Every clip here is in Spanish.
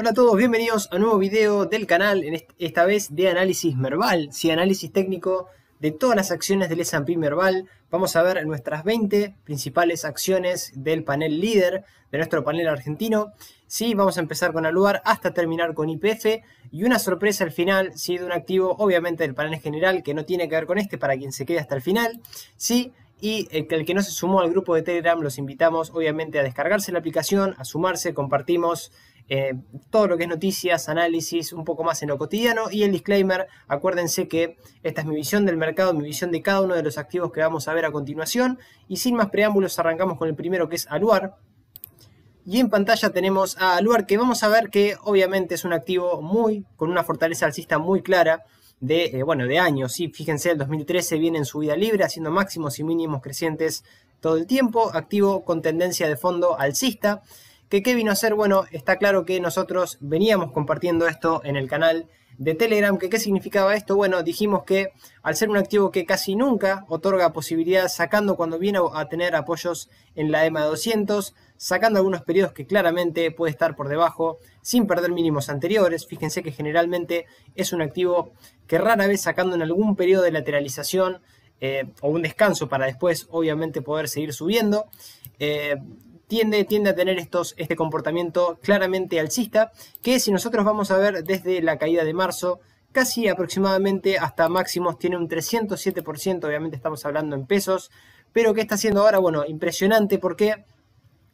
Hola a todos, bienvenidos a un nuevo video del canal, esta vez de análisis Merval, sí, análisis técnico de todas las acciones del S&P Merval. Vamos a ver nuestras 20 principales acciones del panel líder de nuestro panel argentino. Sí, vamos a empezar con Aluar hasta terminar con YPF y una sorpresa al final, sí, de un activo obviamente del panel general que no tiene que ver con este para quien se quede hasta el final, sí. Y el que no se sumó al grupo de Telegram, los invitamos obviamente a descargarse la aplicación, a sumarse, compartimos todo lo que es noticias, análisis, un poco más en lo cotidiano. Y el disclaimer, acuérdense que esta es mi visión del mercado, mi visión de cada uno de los activos que vamos a ver a continuación. Y sin más preámbulos arrancamos con el primero, que es Aluar. Y en pantalla tenemos a Aluar, que vamos a ver que obviamente es un activo con una fortaleza alcista muy clara de años. ¿Sí? Fíjense, el 2013 viene en subida libre, haciendo máximos y mínimos crecientes todo el tiempo. Activo con tendencia de fondo alcista. ¿Qué vino a hacer? Bueno, está claro que nosotros veníamos compartiendo esto en el canal de Telegram. ¿Qué significaba esto? Bueno, dijimos que al ser un activo que casi nunca otorga posibilidad, sacando cuando viene a tener apoyos en la EMA 200, sacando algunos periodos que claramente puede estar por debajo, sin perder mínimos anteriores. Fíjense que generalmente es un activo que rara vez sacando en algún periodo de lateralización o un descanso para después obviamente poder seguir subiendo, tiende a tener este comportamiento claramente alcista, que si nosotros vamos a ver desde la caída de marzo, casi aproximadamente hasta máximos tiene un 307%, obviamente estamos hablando en pesos, pero ¿qué está haciendo ahora? Bueno, impresionante. ¿Por qué?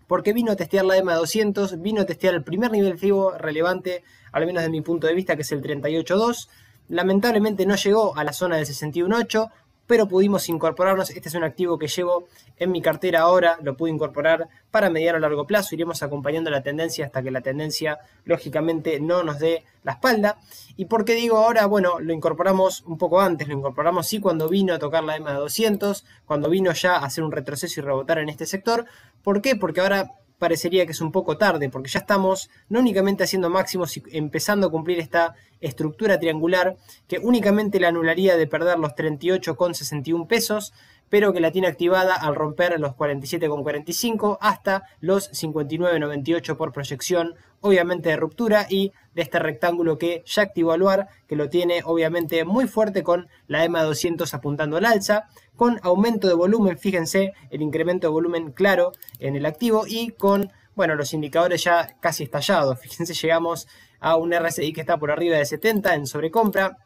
Porque vino a testear la EMA 200, vino a testear el primer nivel FIBO relevante, al menos de mi punto de vista, que es el 38.2. Lamentablemente no llegó a la zona del 61.8, pero pudimos incorporarnos. Este es un activo que llevo en mi cartera ahora, lo pude incorporar para mediano a largo plazo. Iremos acompañando la tendencia hasta que la tendencia lógicamente no nos dé la espalda. ¿Y por qué digo ahora? Bueno, lo incorporamos un poco antes, lo incorporamos sí cuando vino a tocar la EMA 200, cuando vino ya a hacer un retroceso y rebotar en este sector. ¿Por qué? Porque ahora parecería que es un poco tarde, porque ya estamos no únicamente haciendo máximos y empezando a cumplir esta estructura triangular que únicamente la anularía de perder los 38,61 pesos, pero que la tiene activada al romper los 47,45 hasta los 59,98 por proyección, obviamente de ruptura, y de este rectángulo que ya activó Aluar, que lo tiene obviamente muy fuerte con la EMA 200 apuntando al alza, con aumento de volumen. Fíjense el incremento de volumen claro en el activo y con, bueno, los indicadores ya casi estallados. Fíjense, llegamos a un RSI que está por arriba de 70 en sobrecompra,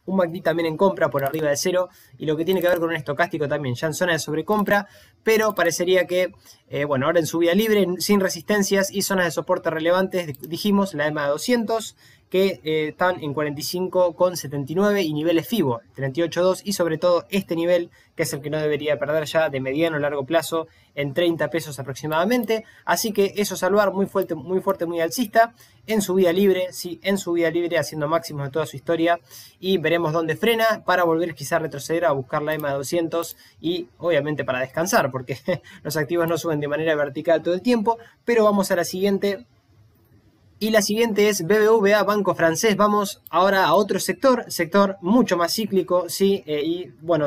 un MACD también en compra por arriba de 0, y lo que tiene que ver con un estocástico también ya en zona de sobrecompra, pero parecería que, ahora en subida libre, sin resistencias y zonas de soporte relevantes, dijimos la EMA 200, que están en 45,79 y niveles FIBO, 38.2, y sobre todo este nivel, que es el que no debería perder ya de mediano a largo plazo, en 30 pesos aproximadamente. Así que eso es Aluar, muy fuerte, muy alcista, en subida libre, sí, en subida libre, haciendo máximos de toda su historia, y veremos dónde frena para volver quizá a retroceder a buscar la EMA 200 y obviamente para descansar, porque los activos no suben de manera vertical todo el tiempo. Pero vamos a la siguiente. Y la siguiente es BBVA, Banco Francés. Vamos ahora a otro sector mucho más cíclico, sí,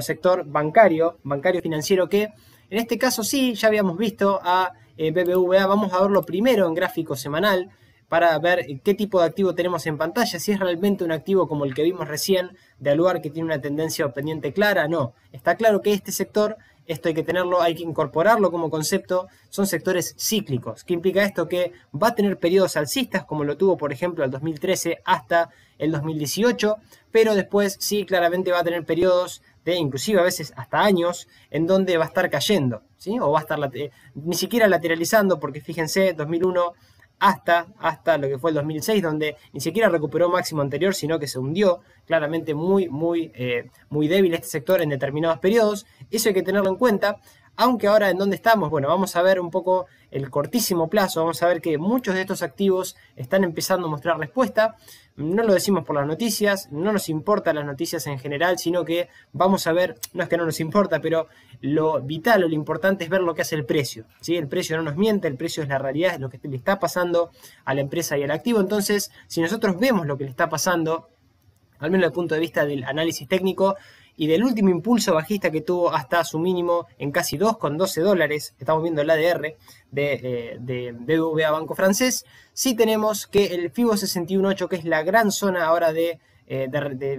sector bancario financiero, que en este caso sí, ya habíamos visto a BBVA. Vamos a verlo primero en gráfico semanal para ver qué tipo de activo tenemos en pantalla, si es realmente un activo como el que vimos recién de Aluar, que tiene una tendencia pendiente clara. No, está claro que este sector, esto hay que tenerlo, hay que incorporarlo como concepto, son sectores cíclicos. ¿Qué implica esto? Que va a tener periodos alcistas, como lo tuvo por ejemplo el 2013 hasta el 2018, pero después sí, claramente va a tener periodos de inclusive a veces hasta años, en donde va a estar cayendo, ¿sí? O va a estar ni siquiera lateralizando, porque fíjense, 2001 hasta lo que fue el 2006, donde ni siquiera recuperó máximo anterior, sino que se hundió. Claramente muy débil este sector en determinados periodos. Eso hay que tenerlo en cuenta. Aunque ahora, ¿en dónde estamos? Bueno, vamos a ver un poco el cortísimo plazo. Vamos a ver que muchos de estos activos están empezando a mostrar respuesta. No lo decimos por las noticias, no nos importan las noticias en general, sino que vamos a ver, no es que no nos importa, pero lo vital o lo importante es ver lo que hace el precio, ¿sí? El precio no nos miente, el precio es la realidad, es lo que le está pasando a la empresa y al activo. Entonces, si nosotros vemos lo que le está pasando, al menos desde el punto de vista del análisis técnico, y del último impulso bajista que tuvo hasta su mínimo en casi 2,12 dólares. Estamos viendo el ADR de BBVA Banco Francés. Sí tenemos que el FIBO 61.8, que es la gran zona ahora de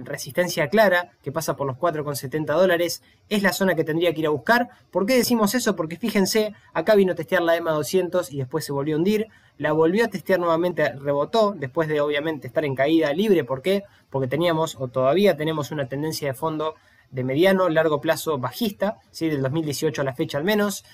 resistencia clara, que pasa por los 4,70 dólares, es la zona que tendría que ir a buscar. ¿Por qué decimos eso? Porque fíjense, acá vino a testear la EMA 200 y después se volvió a hundir, la volvió a testear nuevamente, rebotó, después de obviamente estar en caída libre. ¿Por qué? Porque teníamos, o todavía tenemos, una tendencia de fondo de mediano, largo plazo bajista, ¿sí? Del 2018 a la fecha al menos.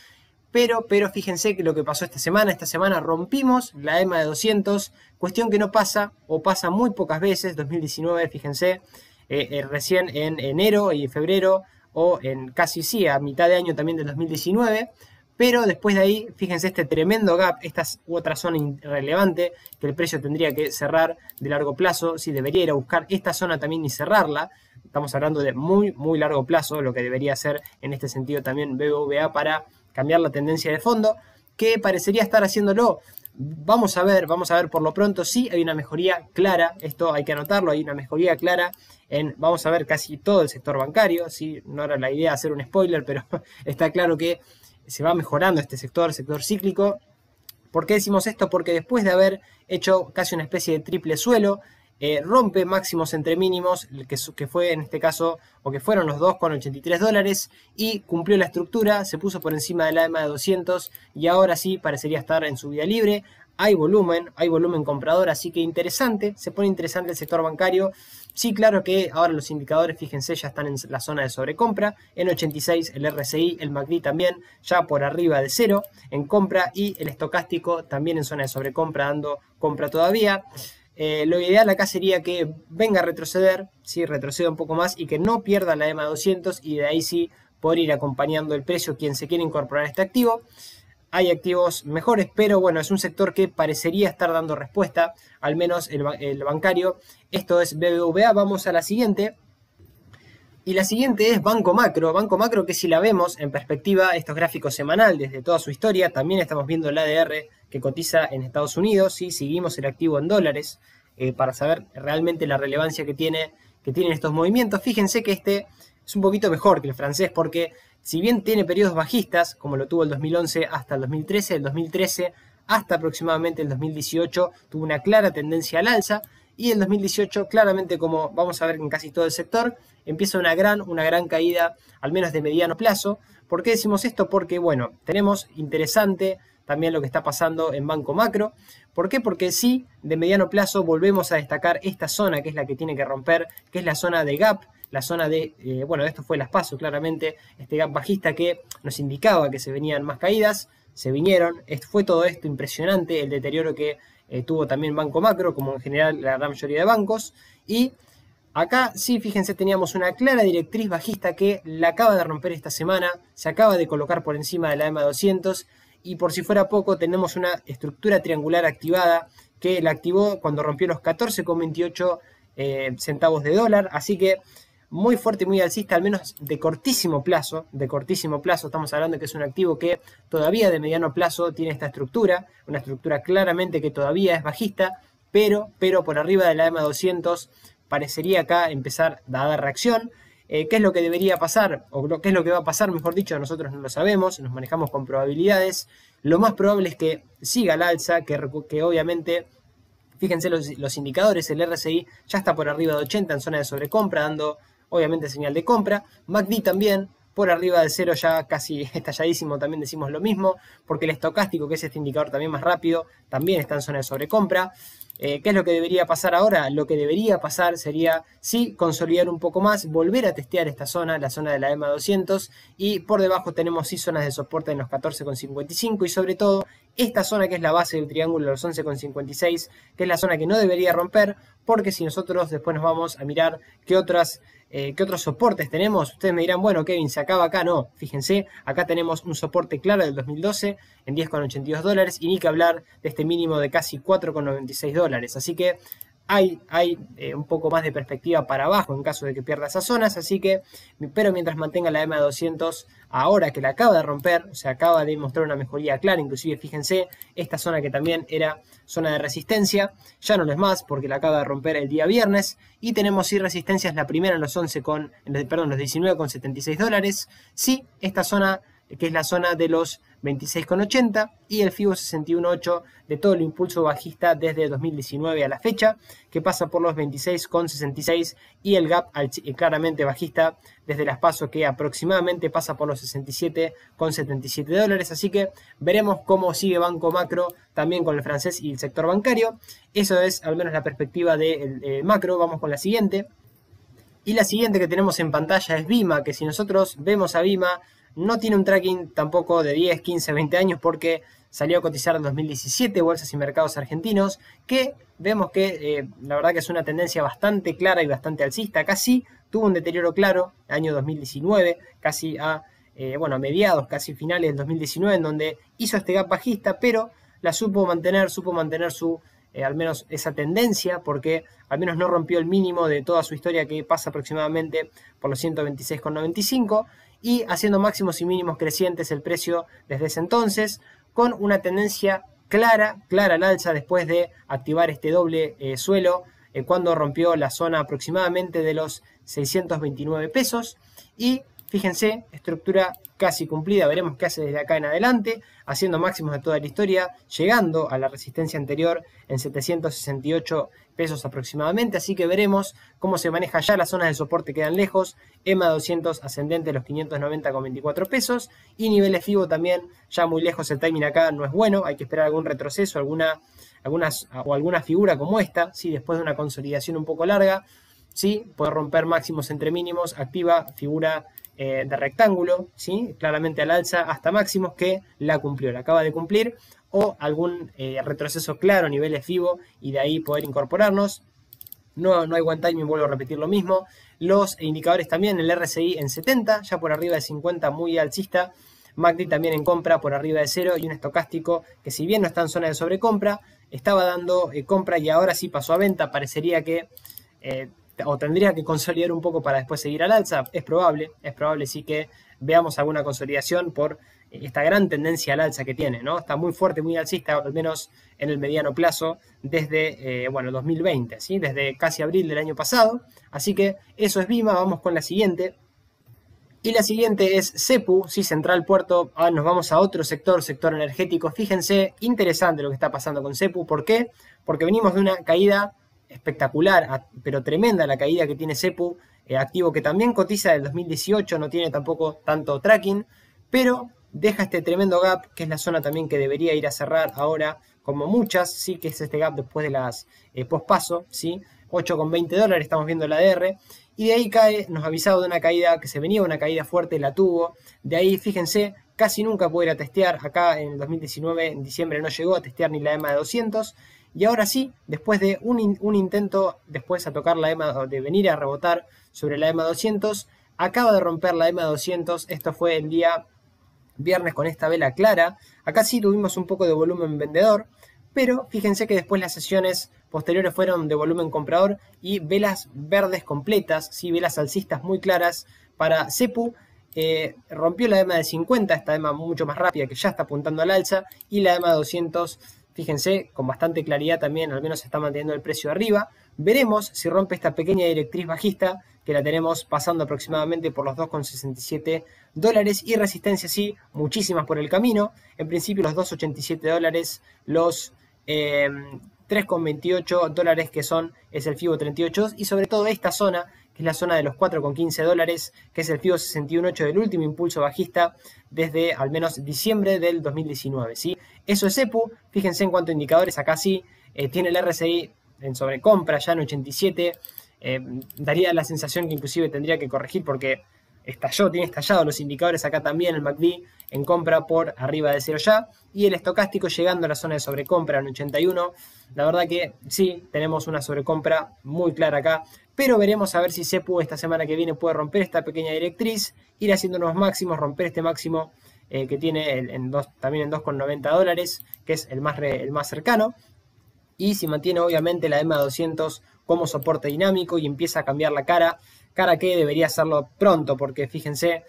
Pero fíjense que lo que pasó esta semana rompimos la EMA de 200, cuestión que no pasa, o pasa muy pocas veces. 2019, fíjense, recién en enero y febrero, o en casi sí, a mitad de año también del 2019, pero después de ahí, fíjense este tremendo gap, esta es otra zona irrelevante que el precio tendría que cerrar de largo plazo. Si debería ir a buscar esta zona también y cerrarla, estamos hablando de muy largo plazo, lo que debería hacer en este sentido también BBVA para cambiar la tendencia de fondo, que parecería estar haciéndolo. Vamos a ver por lo pronto. Sí hay una mejoría clara, esto hay que anotarlo, hay una mejoría clara en, vamos a ver, casi todo el sector bancario. ¿Sí? No era la idea hacer un spoiler, pero está claro que se va mejorando este sector cíclico. ¿Por qué decimos esto? Porque después de haber hecho casi una especie de triple suelo, rompe máximos entre mínimos, que fue en este caso, o que fueron los 2,83 dólares, y cumplió la estructura, se puso por encima de la EMA de 200, y ahora sí parecería estar en subida libre. Hay volumen comprador, así que interesante, se pone interesante el sector bancario. Sí, claro que ahora los indicadores, fíjense, ya están en la zona de sobrecompra, en 86 el RSI, el MACD también ya por arriba de 0 en compra, y el estocástico también en zona de sobrecompra, dando compra todavía. Lo ideal acá sería que venga a retroceder, ¿sí? Retroceda un poco más y que no pierda la EMA 200, y de ahí sí poder ir acompañando el precio quien se quiere incorporar a este activo. Hay activos mejores, pero bueno, es un sector que parecería estar dando respuesta, al menos el bancario. Esto es BBVA. Vamos a la siguiente. Y la siguiente es Banco Macro. Banco Macro, que si la vemos en perspectiva, estos gráficos semanal desde toda su historia, también estamos viendo el ADR que cotiza en Estados Unidos, ¿sí? Seguimos el activo en dólares para saber realmente la relevancia que tienen estos movimientos. Fíjense que este es un poquito mejor que el francés, porque si bien tiene periodos bajistas, como lo tuvo el 2011 hasta el 2013, el 2013 hasta aproximadamente el 2018 tuvo una clara tendencia al alza, y el 2018 claramente, como vamos a ver en casi todo el sector, empieza una gran caída, al menos de mediano plazo. ¿Por qué decimos esto? Porque, bueno, tenemos interesante también lo que está pasando en Banco Macro. ¿Por qué? Porque sí, de mediano plazo volvemos a destacar esta zona, que es la que tiene que romper, que es la zona de gap, la zona de, bueno, esto fue las PASO claramente, este gap bajista que nos indicaba que se venían más caídas, se vinieron. Fue todo esto impresionante, el deterioro que tuvo también Banco Macro, como en general la gran mayoría de bancos. Y acá sí, fíjense, teníamos una clara directriz bajista que la acaba de romper esta semana, se acaba de colocar por encima de la EMA 200, y por si fuera poco tenemos una estructura triangular activada que la activó cuando rompió los 14,28 centavos de dólar. Así que muy fuerte y muy alcista, al menos de cortísimo plazo. Estamos hablando de que es un activo que todavía de mediano plazo tiene esta estructura, una estructura claramente que todavía es bajista, pero por arriba de la EMA 200 parecería acá empezar a dar reacción. ¿Qué es lo que debería pasar? O qué es lo que va a pasar, mejor dicho, nosotros no lo sabemos, nos manejamos con probabilidades. Lo más probable es que siga al alza, que obviamente, fíjense los indicadores, el RSI ya está por arriba de 80 en zona de sobrecompra, dando obviamente señal de compra. MACD también por arriba de 0, ya casi estalladísimo, también decimos lo mismo, porque el estocástico, que es este indicador también más rápido, también está en zona de sobrecompra. ¿Qué es lo que debería pasar ahora? Lo que debería pasar sería, sí, consolidar un poco más, volver a testear esta zona, la zona de la EMA 200, y por debajo tenemos sí zonas de soporte en los 14,55, y sobre todo esta zona que es la base del triángulo, los 11,56, que es la zona que no debería romper, porque si nosotros después nos vamos a mirar qué otros soportes tenemos, ustedes me dirán, bueno, Kevin, se acaba acá. No, fíjense, acá tenemos un soporte claro del 2012 en 10,82 dólares, y ni que hablar de este mínimo de casi 4,96 dólares. Así que hay un poco más de perspectiva para abajo en caso de que pierda esas zonas, así que, pero mientras mantenga la EMA de 200, ahora que la acaba de romper, o sea, acaba de mostrar una mejoría clara, inclusive fíjense, esta zona que también era zona de resistencia, ya no lo es más porque la acaba de romper el día viernes, y tenemos sí resistencias, la primera en los 11 con, perdón, los 19,76 dólares, sí, esta zona que es la zona de los 26,80 y el FIBO 61.8 de todo el impulso bajista desde 2019 a la fecha, que pasa por los 26,66 y el gap claramente bajista desde las PASO, que aproximadamente pasa por los 67,77 dólares, así que veremos cómo sigue Banco Macro también con el francés y el sector bancario. Eso es al menos la perspectiva del macro. Vamos con la siguiente. Y la siguiente que tenemos en pantalla es Bima, que si nosotros vemos a Bima, no tiene un tracking tampoco de 10, 15, 20 años porque salió a cotizar en 2017, bolsas y mercados argentinos, que vemos que la verdad que es una tendencia bastante clara y bastante alcista. Casi tuvo un deterioro claro año 2019, casi a mediados, casi finales del 2019, en donde hizo este gap bajista, pero la supo mantener su al menos esa tendencia, porque al menos no rompió el mínimo de toda su historia, que pasa aproximadamente por los 126,95, y haciendo máximos y mínimos crecientes el precio desde ese entonces, con una tendencia clara al alza después de activar este doble suelo, cuando rompió la zona aproximadamente de los 629 pesos, y fíjense, estructura casi cumplida, veremos qué hace desde acá en adelante, haciendo máximos de toda la historia, llegando a la resistencia anterior en 768 pesos aproximadamente, así que veremos cómo se maneja ya. Las zonas de soporte quedan lejos, EMA 200 ascendente a los 590,24 pesos, y niveles FIBO también ya muy lejos. El timing acá no es bueno, hay que esperar algún retroceso, alguna figura como esta, ¿sí? Después de una consolidación un poco larga, ¿sí? Puede romper máximos entre mínimos, activa figura de rectángulo, ¿sí? Claramente al alza hasta máximos, que la cumplió, la acaba de cumplir, o algún retroceso claro a niveles FIBO y de ahí poder incorporarnos. No hay one timing, vuelvo a repetir lo mismo. Los indicadores también, el RSI en 70, ya por arriba de 50, muy alcista. MACD también en compra por arriba de 0, y un estocástico que, si bien no está en zona de sobrecompra, estaba dando compra y ahora sí pasó a venta. Parecería que o tendría que consolidar un poco para después seguir al alza. Es probable sí que veamos alguna consolidación por esta gran tendencia al alza que tiene, ¿no? Está muy fuerte, muy alcista, al menos en el mediano plazo, desde 2020, ¿sí? Desde casi abril del año pasado. Así que eso es Bima. Vamos con la siguiente. Y la siguiente es CEPU, ¿sí? Central Puerto. Ahora nos vamos a otro sector energético. Fíjense, interesante lo que está pasando con CEPU. ¿Por qué? Porque venimos de una caída espectacular, pero tremenda la caída que tiene CEPU, activo que también cotiza del 2018, no tiene tampoco tanto tracking, pero deja este tremendo gap, que es la zona también que debería ir a cerrar ahora, como muchas, sí, que es este gap después de las pospaso, ¿sí? 8,20 dólares, estamos viendo el ADR, y de ahí cae, nos ha avisado de una caída, que se venía una caída fuerte, la tuvo, de ahí fíjense, casi nunca pudo ir a testear, acá en el 2019, en diciembre no llegó a testear ni la EMA de 200, y ahora sí, después de un intento, después a tocar la EMA, de venir a rebotar sobre la EMA 200, acaba de romper la EMA 200, esto fue el día viernes con esta vela clara. Acá sí tuvimos un poco de volumen vendedor, pero fíjense que después las sesiones posteriores fueron de volumen comprador y velas verdes completas, ¿sí? Velas alcistas muy claras para CEPU. Rompió la EMA de 50, esta EMA mucho más rápida que ya está apuntando al alza, y la EMA 200, fíjense, con bastante claridad también, al menos está manteniendo el precio arriba. Veremos si rompe esta pequeña directriz bajista, que la tenemos pasando aproximadamente por los 2,67 dólares, y resistencia sí, muchísimas por el camino. En principio los 2,87 dólares, los 3,28 dólares que es el FIBO 38, y sobre todo esta zona, que es la zona de los 4,15 dólares, que es el FIBO 61.8 del último impulso bajista desde al menos diciembre del 2019, ¿sí? Eso es CEPU. Fíjense en cuanto a indicadores, acá sí tiene el RSI en sobrecompra ya en 87, daría la sensación que inclusive tendría que corregir porque tiene estallado los indicadores acá también, el MACD en compra por arriba de 0 ya, y el estocástico llegando a la zona de sobrecompra en 81. La verdad que sí, tenemos una sobrecompra muy clara acá, pero veremos a ver si CEPU esta semana que viene puede romper esta pequeña directriz, ir haciendo unos máximos, romper este máximo que tiene también en 2,90 dólares, que es el más cercano. y si mantiene obviamente la EMA 200 como soporte dinámico y empieza a cambiar la cara que debería hacerlo pronto, porque fíjense,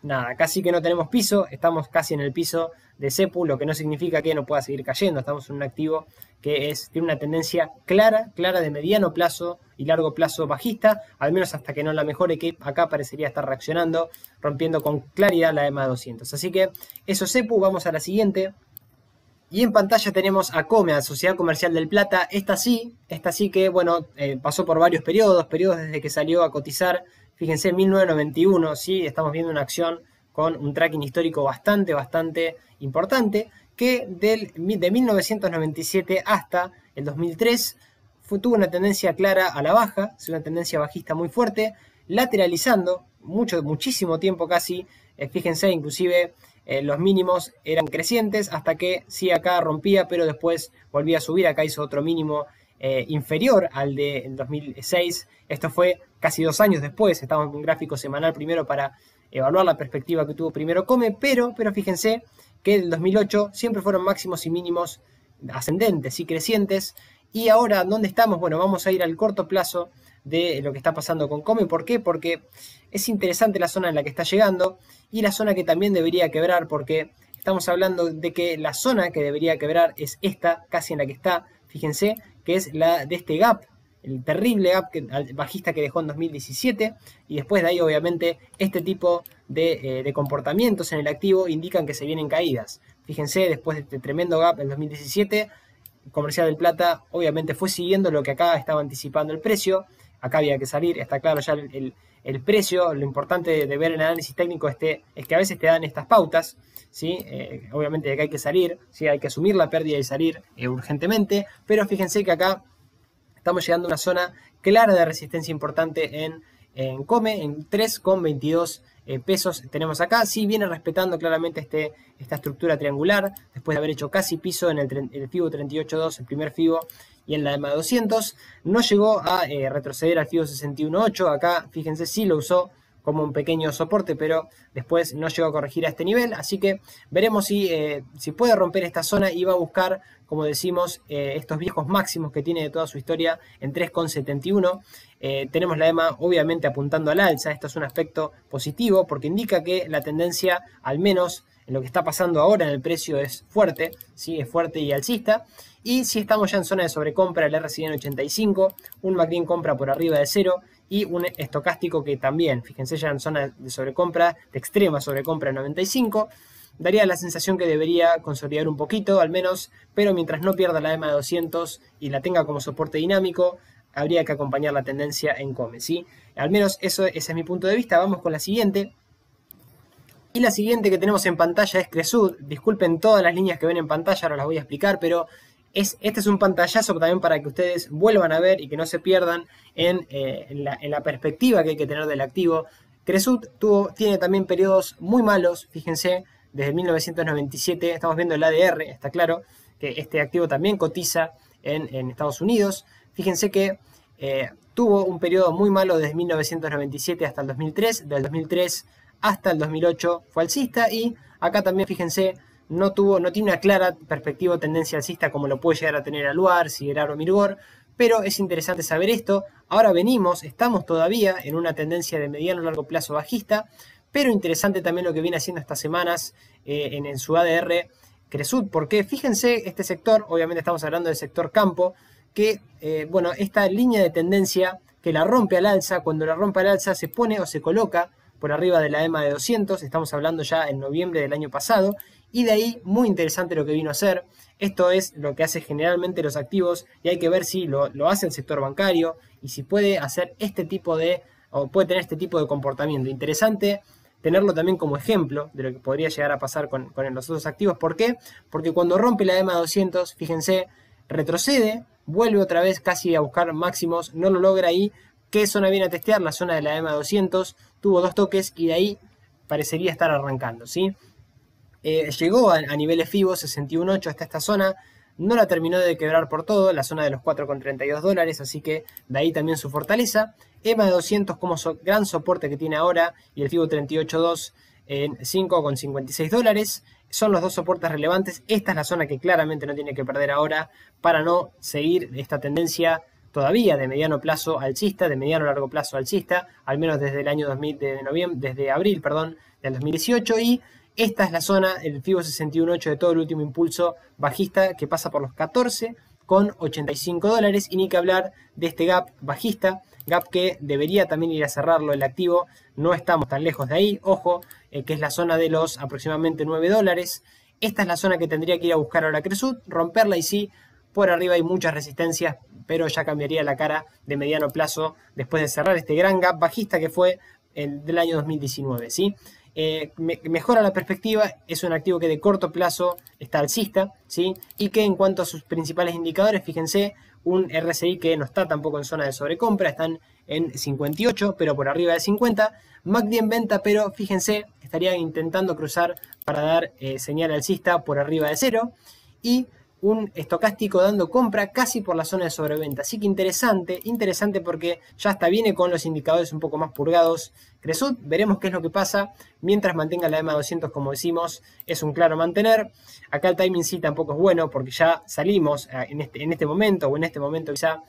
nada, casi que no tenemos piso, estamos casi en el piso de Cepu, lo que no significa que no pueda seguir cayendo, estamos en un activo que tiene una tendencia clara de mediano plazo y largo plazo bajista, al menos hasta que no la mejore, que acá parecería estar reaccionando, rompiendo con claridad la EMA 200. Así que eso Cepu, vamos a la siguiente. Y en pantalla tenemos a Come, a Sociedad Comercial del Plata. Esta sí que, bueno, pasó por varios periodos desde que salió a cotizar. Fíjense, 1991, sí, estamos viendo una acción con un tracking histórico bastante importante, que de 1997 hasta el 2003 tuvo una tendencia clara a la baja, una tendencia bajista muy fuerte, lateralizando muchísimo tiempo casi. Fíjense, inclusive los mínimos eran crecientes hasta que sí acá rompía, pero después volvía a subir. Acá hizo otro mínimo inferior al de 2006. Esto fue casi 2 años después. Estamos en un gráfico semanal primero para evaluar la perspectiva que tuvo primero Come, pero fíjense que el 2008 siempre fueron máximos y mínimos ascendentes y crecientes. Y ahora, ¿dónde estamos? Bueno, vamos a ir al corto plazo de lo que está pasando con Come. ¿Por qué? Porque es interesante la zona en la que está llegando y la zona que también debería quebrar, porque estamos hablando de que la zona que debería quebrar es esta, casi en la que está, fíjense, que es la de este gap, el terrible gap bajista que dejó en 2017, y después de ahí obviamente este tipo de comportamientos en el activo indican que se vienen caídas. Fíjense, después de este tremendo gap en 2017, Comercial del Plata obviamente fue siguiendo lo que acá estaba anticipando el precio. Acá había que salir, está claro ya el precio. Lo importante de ver el análisis técnico es que a veces te dan estas pautas, ¿sí? Obviamente de que hay que salir, ¿sí? Hay que asumir la pérdida y salir urgentemente, pero fíjense que acá estamos llegando a una zona clara de resistencia importante en Come, en 3,22 pesos tenemos acá. Sí viene respetando claramente esta estructura triangular, después de haber hecho casi piso en el FIBO 38.2, el primer FIBO, y en la EMA 200. No llegó a retroceder al FIBO 61.8, acá fíjense sí lo usó como un pequeño soporte, pero después no llegó a corregir a este nivel, así que veremos si puede romper esta zona y va a buscar, como decimos, estos viejos máximos que tiene de toda su historia en 3,71. Tenemos la EMA obviamente apuntando al alza. Esto es un aspecto positivo porque indica que la tendencia, al menos en lo que está pasando ahora en el precio, es fuerte, ¿sí? Es fuerte y alcista. Y si estamos ya en zona de sobrecompra, el RSI en 85, un MACD compra por arriba de 0 y un estocástico que también, fíjense, ya en zona de sobrecompra, de extrema sobrecompra en 95, daría la sensación que debería consolidar un poquito al menos, pero mientras no pierda la EMA de 200 y la tenga como soporte dinámico, habría que acompañar la tendencia en Come, ¿sí? Al menos ese es mi punto de vista. Vamos con la siguiente. Y la siguiente que tenemos en pantalla es Cresud. Disculpen todas las líneas que ven en pantalla, ahora las voy a explicar, pero este es un pantallazo también para que ustedes vuelvan a ver y que no se pierdan en la perspectiva que hay que tener del activo. Cresud tiene también periodos muy malos, fíjense, desde 1997, estamos viendo el ADR, está claro que este activo también cotiza en Estados Unidos. Fíjense que tuvo un periodo muy malo desde 1997 hasta el 2003, del 2003 hasta el 2008 fue alcista, y acá también fíjense no tiene una clara perspectiva o tendencia alcista como lo puede llegar a tener Aluar, Siderar o Mirgor, pero es interesante saber esto. Ahora estamos todavía en una tendencia de mediano a largo plazo bajista, pero interesante también lo que viene haciendo estas semanas en su ADR Cresud, porque fíjense este sector, obviamente estamos hablando del sector campo, que bueno, esta línea de tendencia que la rompe al alza, cuando la rompe al alza se pone o se coloca por arriba de la EMA de 200, estamos hablando ya en noviembre del año pasado, y de ahí muy interesante lo que vino a hacer. Esto es lo que hace generalmente los activos y hay que ver si lo hace el sector bancario y si puede hacer puede tener este tipo de comportamiento. Interesante tenerlo también como ejemplo de lo que podría llegar a pasar con los otros activos. ¿Por qué? Porque cuando rompe la EMA 200, fíjense, retrocede, vuelve otra vez casi a buscar máximos, no lo logra ahí. ¿Qué zona viene a testear? La zona de la EMA 200, tuvo 2 toques y de ahí parecería estar arrancando, ¿sí? Llegó a niveles FIBO 61.8 hasta esta zona, no la terminó de quebrar por todo, la zona de los $4,32, así que de ahí también su fortaleza. EMA de 200 como gran soporte que tiene ahora, y el FIBO 38.2 en $5,56. Son los dos soportes relevantes. Esta es la zona que claramente no tiene que perder ahora para no seguir esta tendencia todavía de mediano plazo alcista, de mediano a largo plazo alcista, al menos desde el año 2000, desde abril, perdón, del 2018. Y esta es la zona, el FIBO 61.8 de todo el último impulso bajista que pasa por los $14,85. Y ni que hablar de este gap bajista, gap que debería también ir a cerrarlo el activo. No estamos tan lejos de ahí, ojo, que es la zona de los aproximadamente $9. Esta es la zona que tendría que ir a buscar ahora Cresut, romperla, y sí, por arriba hay muchas resistencias, pero ya cambiaría la cara de mediano plazo después de cerrar este gran gap bajista que fue el del año 2019, ¿sí? Mejora la perspectiva, es un activo que de corto plazo está alcista, ¿sí? Y que en cuanto a sus principales indicadores, fíjense, un RSI que no está tampoco en zona de sobrecompra, están en 58, pero por arriba de 50. MACD en venta, pero fíjense, estaría intentando cruzar para dar señal alcista por arriba de 0. Y un estocástico dando compra casi por la zona de sobreventa. Así que interesante porque ya hasta viene con los indicadores un poco más purgados. Cresut, veremos qué es lo que pasa. Mientras mantenga la EMA 200, como decimos, es un claro mantener. Acá el timing sí tampoco es bueno porque ya salimos en este momento, o en este momento quizá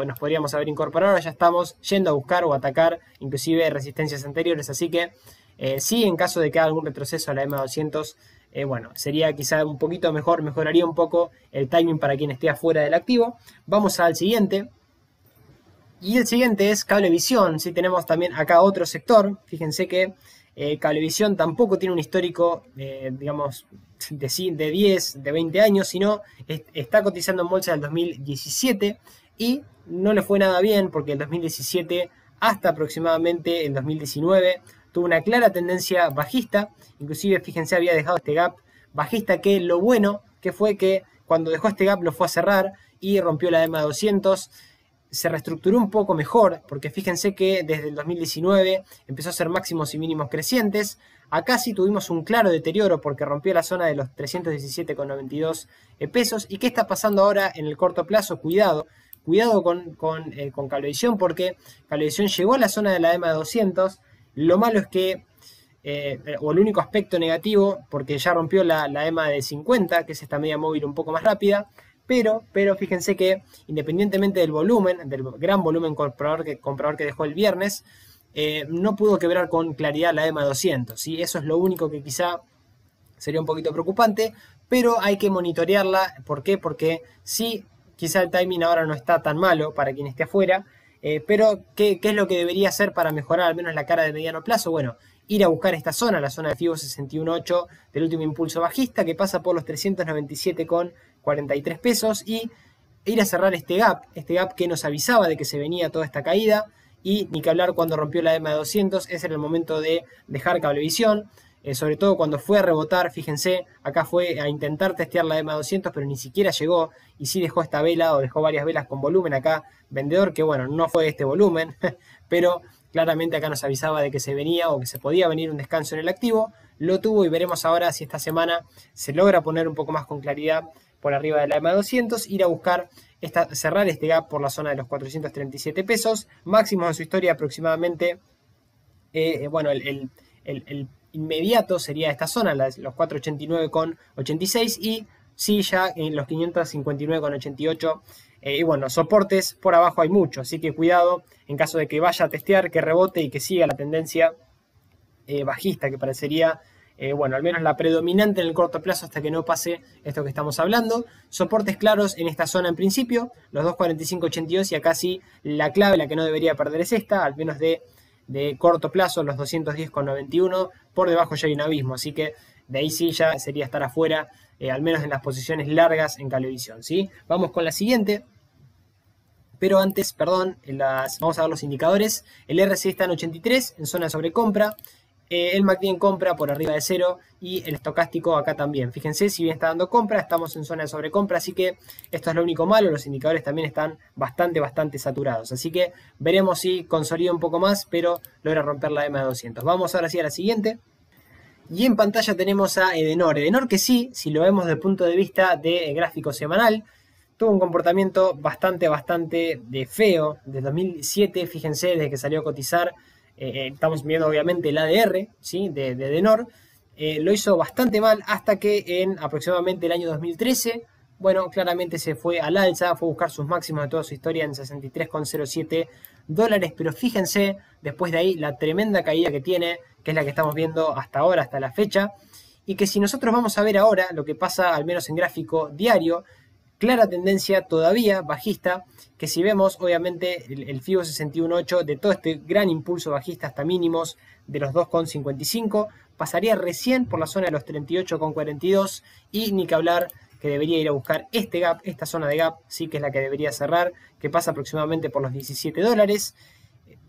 nos podríamos haber incorporado. Ya estamos yendo a buscar o atacar inclusive resistencias anteriores. Así que sí, en caso de que haya algún retroceso a la EMA 200, bueno, sería quizá un poquito mejor, mejoraría un poco el timing para quien esté afuera del activo. Vamos al siguiente. Y el siguiente es Cablevisión. Sí, tenemos también acá otro sector. Fíjense que Cablevisión tampoco tiene un histórico, digamos, de 10, de 20 años, sino está cotizando en bolsa del 2017 y no le fue nada bien porque el 2017 hasta aproximadamente el 2019 tuvo una clara tendencia bajista. Inclusive, fíjense, había dejado este gap bajista, que lo bueno que fue que cuando dejó este gap lo fue a cerrar y rompió la EMA 200. Se reestructuró un poco mejor, porque fíjense que desde el 2019 empezó a hacer máximos y mínimos crecientes. Acá sí tuvimos un claro deterioro porque rompió la zona de los 317,92 pesos. ¿Y qué está pasando ahora en el corto plazo? Cuidado con Cablevisión, porque Cablevisión llegó a la zona de la EMA 200. Lo malo es que, o el único aspecto negativo, porque ya rompió la EMA de 50, que es esta media móvil un poco más rápida. Pero fíjense que independientemente del volumen, del gran volumen comprador que dejó el viernes, no pudo quebrar con claridad la EMA 200. ¿Sí? Eso es lo único que quizá sería un poquito preocupante, pero hay que monitorearla. ¿Por qué? Porque sí, quizá el timing ahora no está tan malo para quien esté afuera, pero ¿qué es lo que debería hacer para mejorar al menos la cara de mediano plazo? Bueno, ir a buscar esta zona, la zona de FIBO 61.8 del último impulso bajista, que pasa por los 397,43 pesos, y ir a cerrar este gap que nos avisaba de que se venía toda esta caída. Y ni que hablar cuando rompió la EMA de 200, ese era el momento de dejar Cablevisión, sobre todo cuando fue a rebotar. Fíjense, acá fue a intentar testear la EMA 200, pero ni siquiera llegó, y sí dejó esta vela, o dejó varias velas con volumen acá, vendedor, que bueno, no fue este volumen, pero claramente acá nos avisaba de que se venía o que se podía venir un descanso en el activo. Lo tuvo, y veremos ahora si esta semana se logra poner un poco más con claridad por arriba de la EMA 200, ir a buscar cerrar este gap por la zona de los 437 pesos, máximos en su historia aproximadamente. Bueno, el inmediato sería esta zona, los 489,86, y sí, ya en los 559,88. Y bueno, soportes por abajo hay mucho, así que cuidado en caso de que vaya a testear, que rebote y que siga la tendencia bajista, que parecería, bueno, al menos la predominante en el corto plazo hasta que no pase esto que estamos hablando. Soportes claros en esta zona en principio, los 245,82, y acá sí la clave, la que no debería perder es esta, al menos de corto plazo, los 210,91, por debajo ya hay un abismo, así que de ahí sí ya sería estar afuera, al menos en las posiciones largas en Cablevisión, ¿sí? Vamos con la siguiente. Pero antes, perdón, vamos a ver los indicadores. El RSI está en 83, en zona de sobrecompra. El MACD en compra por arriba de 0, y el estocástico acá también. Fíjense, si bien está dando compra, estamos en zona de sobrecompra, así que esto es lo único malo. Los indicadores también están bastante saturados. Así que veremos si consolida un poco más, pero logra romper la EMA de 200. Vamos ahora sí a la siguiente. Y en pantalla tenemos a Edenor. Edenor, que sí, si lo vemos desde el punto de vista de gráfico semanal, tuvo un comportamiento bastante feo desde 2007. Fíjense, desde que salió a cotizar, estamos viendo obviamente el ADR, ¿sí? de Denor, lo hizo bastante mal hasta que en aproximadamente el año 2013, bueno, claramente se fue al alza, fue a buscar sus máximos de toda su historia en 63,07 dólares, pero fíjense, después de ahí, la tremenda caída que tiene, que es la que estamos viendo hasta ahora, hasta la fecha, y que si nosotros vamos a ver ahora lo que pasa, al menos en gráfico diario, clara tendencia todavía bajista, que si vemos obviamente el FIBO 61.8 de todo este gran impulso bajista hasta mínimos de los 2,55, pasaría recién por la zona de los 38,42 y ni que hablar que debería ir a buscar este gap, esta zona de gap, sí que es la que debería cerrar, que pasa aproximadamente por los 17 dólares,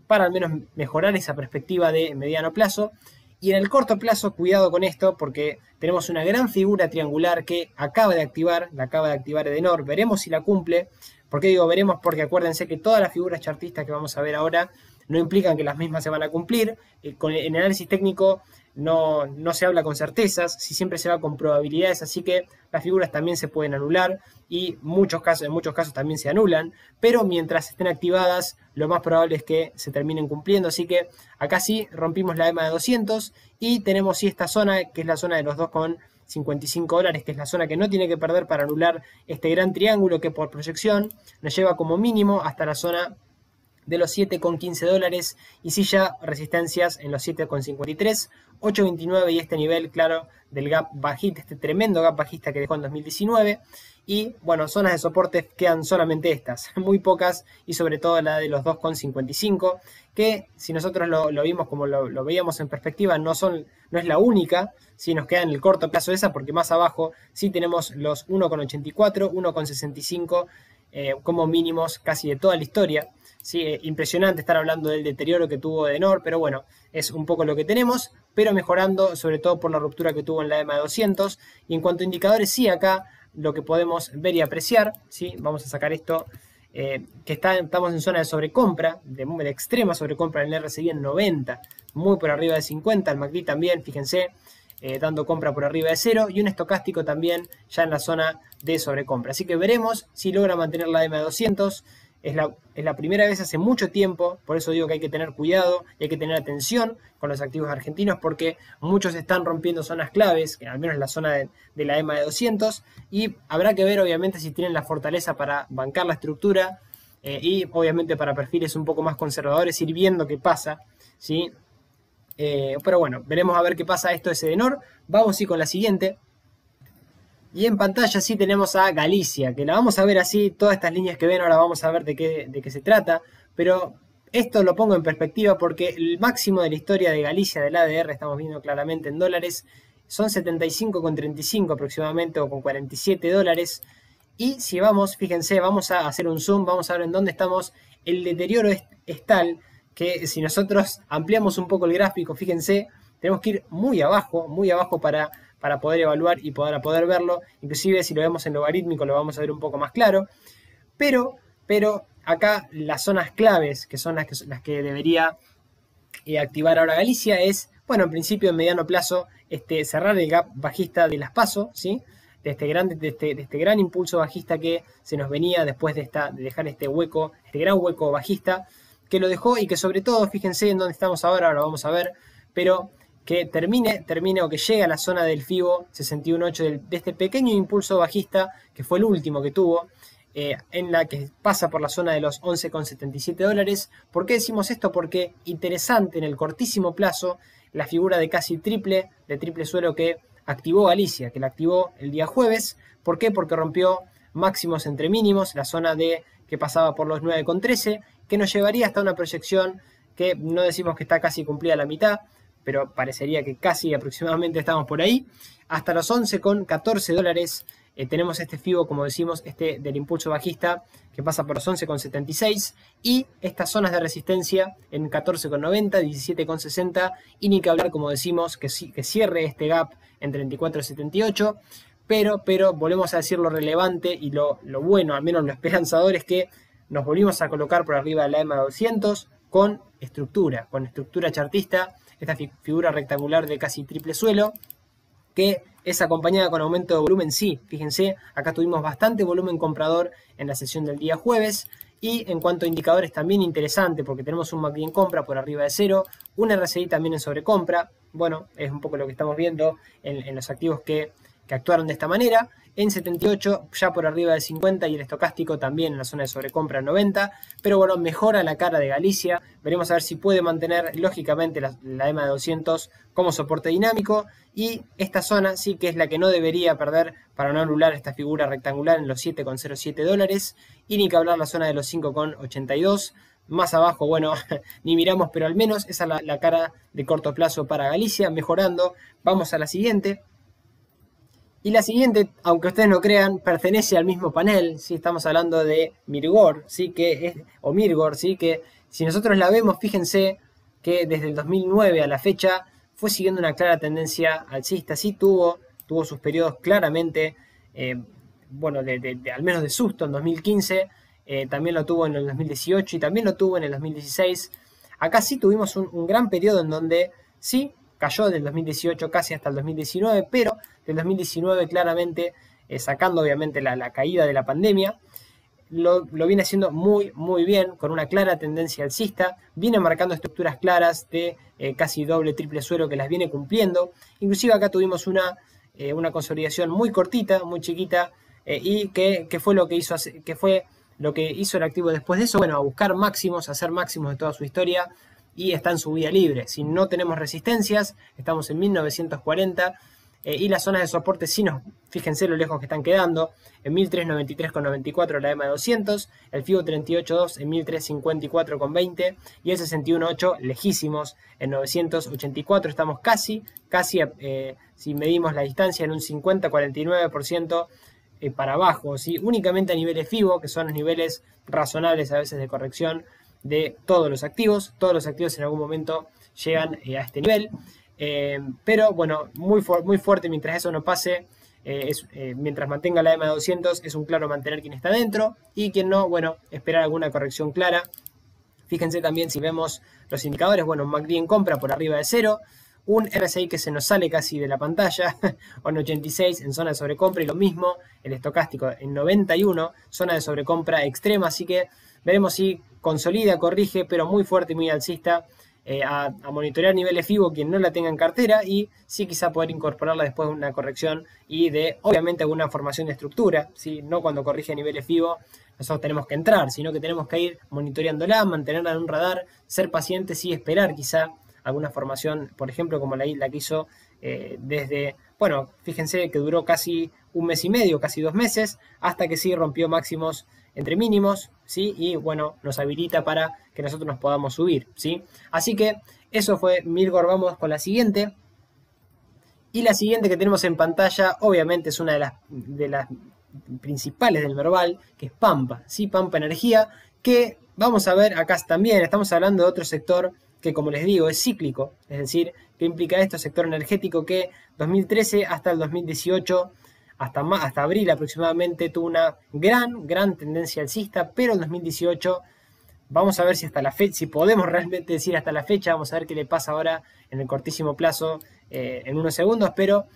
para al menos mejorar esa perspectiva de mediano plazo. Y en el corto plazo, cuidado con esto, porque tenemos una gran figura triangular que acaba de activar, la acaba de activar Edenor, veremos si la cumple. ¿Por qué digo veremos? Porque acuérdense que todas las figuras chartistas que vamos a ver ahora no implican que las mismas se van a cumplir. En análisis técnico no se habla con certezas, si siempre se va con probabilidades, así que las figuras también se pueden anular y en muchos casos también se anulan, pero mientras estén activadas lo más probable es que se terminen cumpliendo, así que acá sí rompimos la EMA de 200 y tenemos sí esta zona que es la zona de los 2,55 dólares, que es la zona que no tiene que perder para anular este gran triángulo que por proyección nos lleva como mínimo hasta la zona de los 7,15 dólares y sí ya resistencias en los 7,53, 8,29 y este nivel claro del gap bajista, este tremendo gap bajista que dejó en 2019 y bueno, zonas de soporte quedan solamente estas, muy pocas y sobre todo la de los 2,55 que si nosotros lo vimos como lo veíamos en perspectiva no es la única, si nos queda en el corto plazo esa porque más abajo sí tenemos los 1,84, 1,65 como mínimos casi de toda la historia. Sí, impresionante estar hablando del deterioro que tuvo Edenor, pero bueno, es un poco lo que tenemos, pero mejorando sobre todo por la ruptura que tuvo en la EMA de 200. Y en cuanto a indicadores, sí, acá lo que podemos ver y apreciar, ¿sí? Vamos a sacar esto, que estamos en zona de sobrecompra, de extrema sobrecompra en el RSI en 90, muy por arriba de 50, el MACD también, fíjense, dando compra por arriba de 0 y un estocástico también ya en la zona de sobrecompra. Así que veremos si logra mantener la EMA de 200. Es la primera vez hace mucho tiempo, por eso digo que hay que tener cuidado y hay que tener atención con los activos argentinos porque muchos están rompiendo zonas claves, que al menos la zona de la EMA de 200 y habrá que ver obviamente si tienen la fortaleza para bancar la estructura y obviamente para perfiles un poco más conservadores ir viendo qué pasa, ¿sí? Pero bueno, veremos a ver qué pasa esto de Edenor. Vamos sí con la siguiente. Y en pantalla sí tenemos a Galicia, que la vamos a ver así, todas estas líneas que ven ahora vamos a ver de qué se trata, pero esto lo pongo en perspectiva porque el máximo de la historia de Galicia del ADR, estamos viendo claramente en dólares, son 75,35 aproximadamente o con 47 dólares, y si vamos, fíjense, vamos a hacer un zoom, vamos a ver en dónde estamos, el deterioro es tal que si nosotros ampliamos un poco el gráfico, fíjense, tenemos que ir muy abajo para poder evaluar y para poder verlo. Inclusive si lo vemos en logarítmico lo vamos a ver un poco más claro. Pero acá las zonas claves, que son las que debería activar ahora Galicia, es, bueno, en principio en mediano plazo, cerrar el gap bajista de las PASO, ¿sí? De este gran impulso bajista que se nos venía después de dejar este gran hueco bajista, que lo dejó y que sobre todo, fíjense en dónde estamos ahora lo vamos a ver, pero que termine o que llegue a la zona del FIBO 61.8 de este pequeño impulso bajista que fue el último que tuvo, en la que pasa por la zona de los 11,77 dólares. ¿Por qué decimos esto? Porque interesante en el cortísimo plazo la figura de casi triple suelo que activó Galicia, que la activó el día jueves. ¿Por qué? Porque rompió máximos entre mínimos, la zona que pasaba por los 9,13, que nos llevaría hasta una proyección que no decimos que está casi cumplida la mitad, pero parecería que casi aproximadamente estamos por ahí, hasta los 11,14 dólares. Tenemos este FIBO, como decimos, del impulso bajista, que pasa por los 11,76, y estas zonas de resistencia en 14,90, 17,60, y ni que hablar, como decimos, que cierre este gap en 34,78, pero volvemos a decir lo relevante y lo bueno, al menos lo esperanzador, es que nos volvimos a colocar por arriba de la EMA 200 con estructura chartista, esta figura rectangular de casi triple suelo, que es acompañada con aumento de volumen, sí, fíjense, acá tuvimos bastante volumen comprador en la sesión del día jueves, Y en cuanto a indicadores también interesante, porque tenemos un MACD en compra por arriba de 0, un RSI también en sobrecompra. Bueno, es un poco lo que estamos viendo en los activos que actuaron de esta manera. En 78 ya por arriba de 50 y el estocástico también en la zona de sobrecompra en 90. Pero bueno, mejora la cara de Galicia. Veremos a ver si puede mantener lógicamente la EMA de 200 como soporte dinámico. Y esta zona sí que es la que no debería perder para no anular esta figura rectangular en los 7,07 dólares. Y ni que hablar la zona de los 5,82. Más abajo, bueno, ni miramos, pero al menos esa es la cara de corto plazo para Galicia, mejorando. Vamos a la siguiente. Y la siguiente, aunque ustedes no crean, pertenece al mismo panel, ¿sí? Estamos hablando de Mirgor, ¿sí? O Mirgor, ¿sí? Que si nosotros la vemos, fíjense que desde el 2009 a la fecha fue siguiendo una clara tendencia alcista, sí tuvo sus periodos claramente, bueno, al menos de susto en 2015, también lo tuvo en el 2018 y también lo tuvo en el 2016. Acá sí tuvimos un gran periodo en donde sí cayó del 2018 casi hasta el 2019, pero del 2019 claramente, sacando obviamente la caída de la pandemia, lo viene haciendo muy bien, con una clara tendencia alcista, viene marcando estructuras claras de casi doble, triple suelo que las viene cumpliendo. Inclusive acá tuvimos una consolidación muy cortita, muy chiquita, y que fue lo que hizo el activo después de eso, bueno, a buscar máximos, a hacer máximos de toda su historia, y está en subida libre. Si no tenemos resistencias, estamos en 1940, y las zonas de soporte, fíjense lo lejos que están quedando, en 1393,94 la EMA de 200, el FIBO 38.2 en 1354,20 y el 61.8 lejísimos en 984. Estamos casi si medimos la distancia, en un 50-49% para abajo, ¿sí? Únicamente a niveles FIBO, que son los niveles razonables a veces de corrección de todos los activos. Todos los activos en algún momento llegan a este nivel. Pero bueno, muy fuerte mientras eso no pase. Mientras mantenga la EMA de 200 es un claro mantener quien está dentro, y quien no, bueno, esperar alguna corrección clara. Fíjense también si vemos los indicadores, bueno, un MACD en compra por arriba de 0, un RSI que se nos sale casi de la pantalla, o en 86 en zona de sobrecompra, y lo mismo el estocástico en 91, zona de sobrecompra extrema. Así que veremos si consolida, corrige, pero muy fuerte y muy alcista. A monitorear niveles FIBO quien no la tenga en cartera, y sí quizá poder incorporarla después de una corrección y de obviamente alguna formación de estructura, ¿sí? No cuando corrige a niveles FIBO nosotros tenemos que entrar, sino que tenemos que ir monitoreándola, mantenerla en un radar, ser pacientes y esperar quizá alguna formación, por ejemplo como la que hizo desde, bueno, fíjense que duró casi un mes y medio, casi 2 meses, hasta que sí rompió máximos entre mínimos, ¿sí? Y bueno, nos habilita para que nosotros nos podamos subir, ¿sí? Así que eso fue Mirgor. Vamos con la siguiente. Y la siguiente que tenemos en pantalla, obviamente es una de las principales del Merval, que es Pampa, ¿sí? Pampa Energía, que vamos a ver acá también. Estamos hablando de otro sector que, como les digo, es cíclico. Es decir, ¿qué implica esto? Sector energético que 2013 hasta el 2018... Hasta abril aproximadamente tuvo una gran tendencia alcista, pero en 2018 vamos a ver si hasta la fecha, si podemos realmente decir hasta la fecha. Vamos a ver qué le pasa ahora en el cortísimo plazo, en unos segundos, pero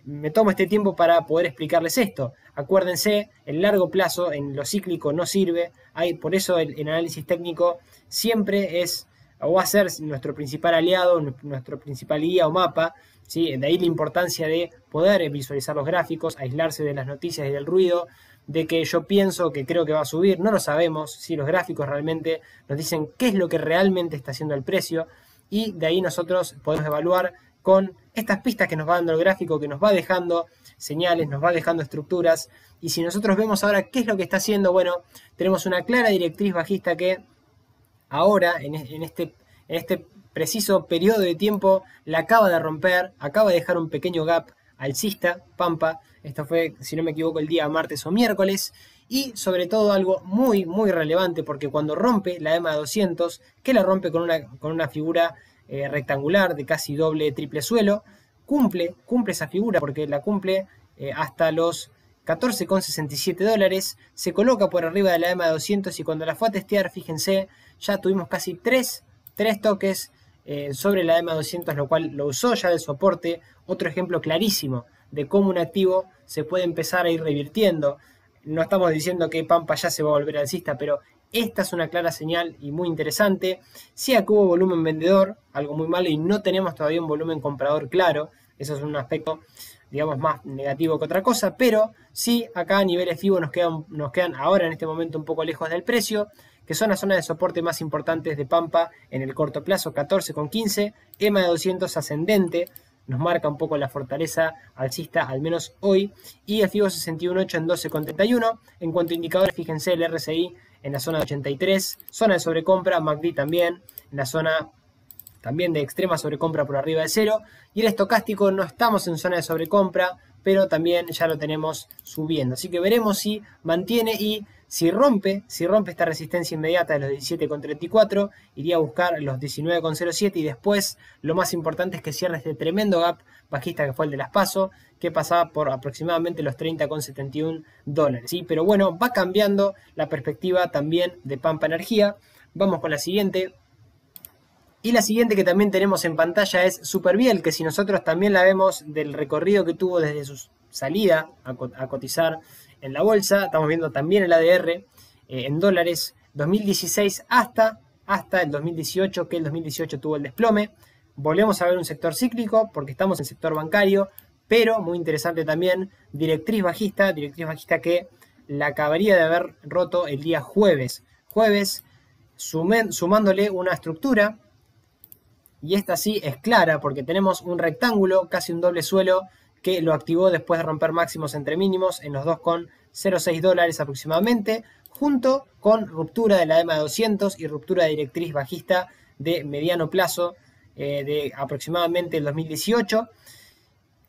me tomo este tiempo para poder explicarles esto. Acuérdense, el largo plazo en lo cíclico no sirve, por eso el análisis técnico siempre es o va a ser nuestro principal aliado, nuestro principal guía o mapa, ¿sí? De ahí la importancia de poder visualizar los gráficos, aislarse de las noticias y del ruido, de que yo pienso que creo que va a subir, no lo sabemos, si los gráficos realmente nos dicen qué es lo que realmente está haciendo el precio, y de ahí nosotros podemos evaluar con estas pistas que nos va dando el gráfico, que nos va dejando señales, nos va dejando estructuras, y si nosotros vemos ahora qué es lo que está haciendo, bueno, tenemos una clara directriz bajista que ahora, en este preciso periodo de tiempo, la acaba de romper, acaba de dejar un pequeño gap alcista, Pampa. Esto fue, si no me equivoco, el día martes o miércoles. Y sobre todo algo muy relevante, porque cuando rompe la EMA 200, que la rompe con una figura rectangular de casi doble, triple suelo, cumple esa figura, porque la cumple hasta los 14,67 dólares, se coloca por arriba de la EMA 200, y cuando la fue a testear, fíjense, ya tuvimos casi tres toques sobre la EMA 200, lo cual lo usó ya de soporte. Otro ejemplo clarísimo de cómo un activo se puede empezar a ir revirtiendo. No estamos diciendo que Pampa ya se va a volver alcista, pero Esta es una clara señal y muy interesante. Si acá hubo volumen vendedor, algo muy malo, y no tenemos todavía un volumen comprador claro, eso es un aspecto, digamos, más negativo que otra cosa, pero sí acá a niveles FIBO nos quedan ahora en este momento un poco lejos del precio, que son las zonas de soporte más importantes de Pampa en el corto plazo, 14,15, EMA de 200 ascendente, nos marca un poco la fortaleza alcista, al menos hoy, y el FIBO 61.8 en 12,31. En cuanto a indicadores, fíjense el RSI en la zona de 83, zona de sobrecompra, MACD también, en la zona también de extrema sobrecompra por arriba de cero, y el estocástico no estamos en zona de sobrecompra, pero también ya lo tenemos subiendo, así que veremos si mantiene y si rompe esta resistencia inmediata de los 17,34, iría a buscar los 19,07 y después lo más importante es que cierre este tremendo gap bajista que fue el de las PASO, que pasaba por aproximadamente los 30,71 dólares, ¿sí? Pero bueno, va cambiando la perspectiva también de Pampa Energía. Vamos con la siguiente. Y la siguiente que también tenemos en pantalla es Superviel, que si nosotros también la vemos del recorrido que tuvo desde su salida a cotizar en la bolsa, estamos viendo también el ADR en dólares 2016 hasta el 2018, que el 2018 tuvo el desplome. Volvemos a ver un sector cíclico porque estamos en sector bancario, pero muy interesante también, directriz bajista que la acabaría de haber roto el día jueves, sumándole una estructura. Y esta sí es clara porque tenemos un rectángulo, casi un doble suelo, que lo activó después de romper máximos entre mínimos en los 2,06 dólares aproximadamente, junto con ruptura de la EMA de 200 y ruptura de directriz bajista de mediano plazo de aproximadamente el 2018.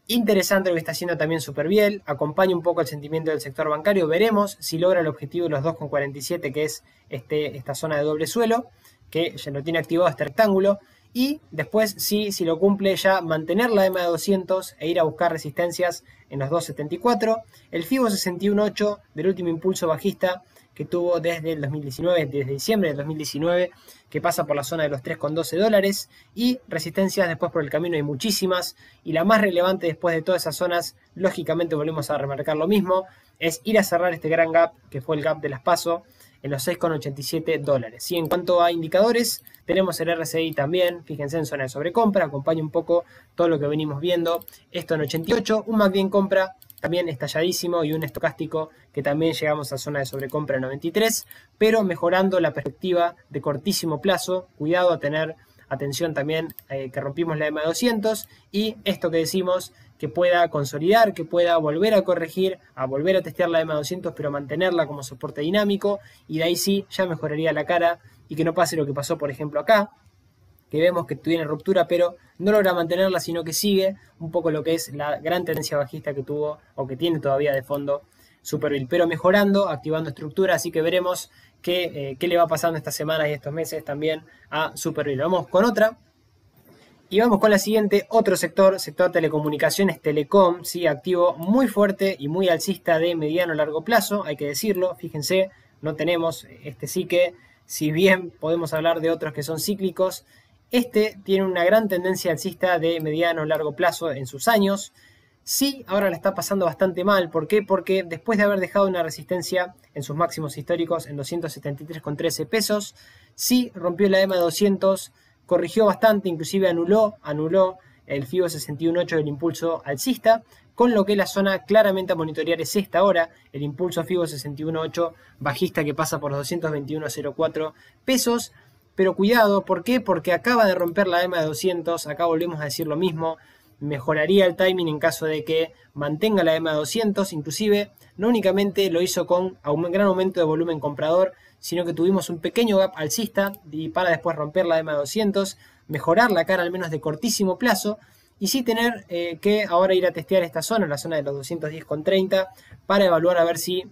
Interesante lo que está haciendo también Superviel, acompaña un poco el sentimiento del sector bancario, veremos si logra el objetivo de los 2,47 que es esta zona de doble suelo, que ya lo tiene activado este rectángulo. Y después, si lo cumple, ya mantener la EMA de 200 e ir a buscar resistencias en los 2,74. El FIBO 61.8 del último impulso bajista que tuvo desde el 2019, desde diciembre del 2019, que pasa por la zona de los 3,12 dólares. Y resistencias después por el camino hay muchísimas. Y la más relevante después de todas esas zonas, lógicamente volvemos a remarcar lo mismo, es ir a cerrar este gran gap, que fue el gap de las PASO, en los 6,87 dólares. Y en cuanto a indicadores, tenemos el RSI también, fíjense en zona de sobrecompra, acompaña un poco todo lo que venimos viendo. Esto en 88, un MACD en compra también estalladísimo y un estocástico que también llegamos a zona de sobrecompra en 93, pero mejorando la perspectiva de cortísimo plazo. Cuidado a tener atención también que rompimos la EMA de 200 y esto que decimos que pueda consolidar, que pueda volver a corregir, a volver a testear la EMA 200, pero mantenerla como soporte dinámico, y de ahí sí ya mejoraría la cara y que no pase lo que pasó por ejemplo acá, que vemos que tiene ruptura pero no logra mantenerla, sino que sigue un poco lo que es la gran tendencia bajista que tuvo o que tiene todavía de fondo Superviel, pero mejorando, activando estructura, así que veremos qué le va pasando estas semanas y estos meses también a Superviel. Vamos con otra. Y vamos con la siguiente, otro sector telecomunicaciones, telecom, sí, activo muy fuerte y muy alcista de mediano a largo plazo, hay que decirlo. Fíjense, no tenemos sí que, si bien podemos hablar de otros que son cíclicos, tiene una gran tendencia alcista de mediano a largo plazo en sus años. Sí, ahora la está pasando bastante mal. ¿Por qué? Porque después de haber dejado una resistencia en sus máximos históricos en 273,13 pesos, sí rompió la EMA de 200, corrigió bastante, inclusive anuló el FIBO 61.8 del impulso alcista, con lo que la zona claramente a monitorear es esta hora, el impulso FIBO 61.8 bajista que pasa por los 221,04 pesos. Pero cuidado, ¿por qué? Porque acaba de romper la EMA de 200, acá volvemos a decir lo mismo, mejoraría el timing en caso de que mantenga la EMA de 200, inclusive no únicamente lo hizo con un gran aumento de volumen comprador, sino que tuvimos un pequeño gap alcista y para después romper la EMA de 200, mejorar la cara al menos de cortísimo plazo y sí tener que ahora ir a testear esta zona, la zona de los 210,30, para evaluar a ver si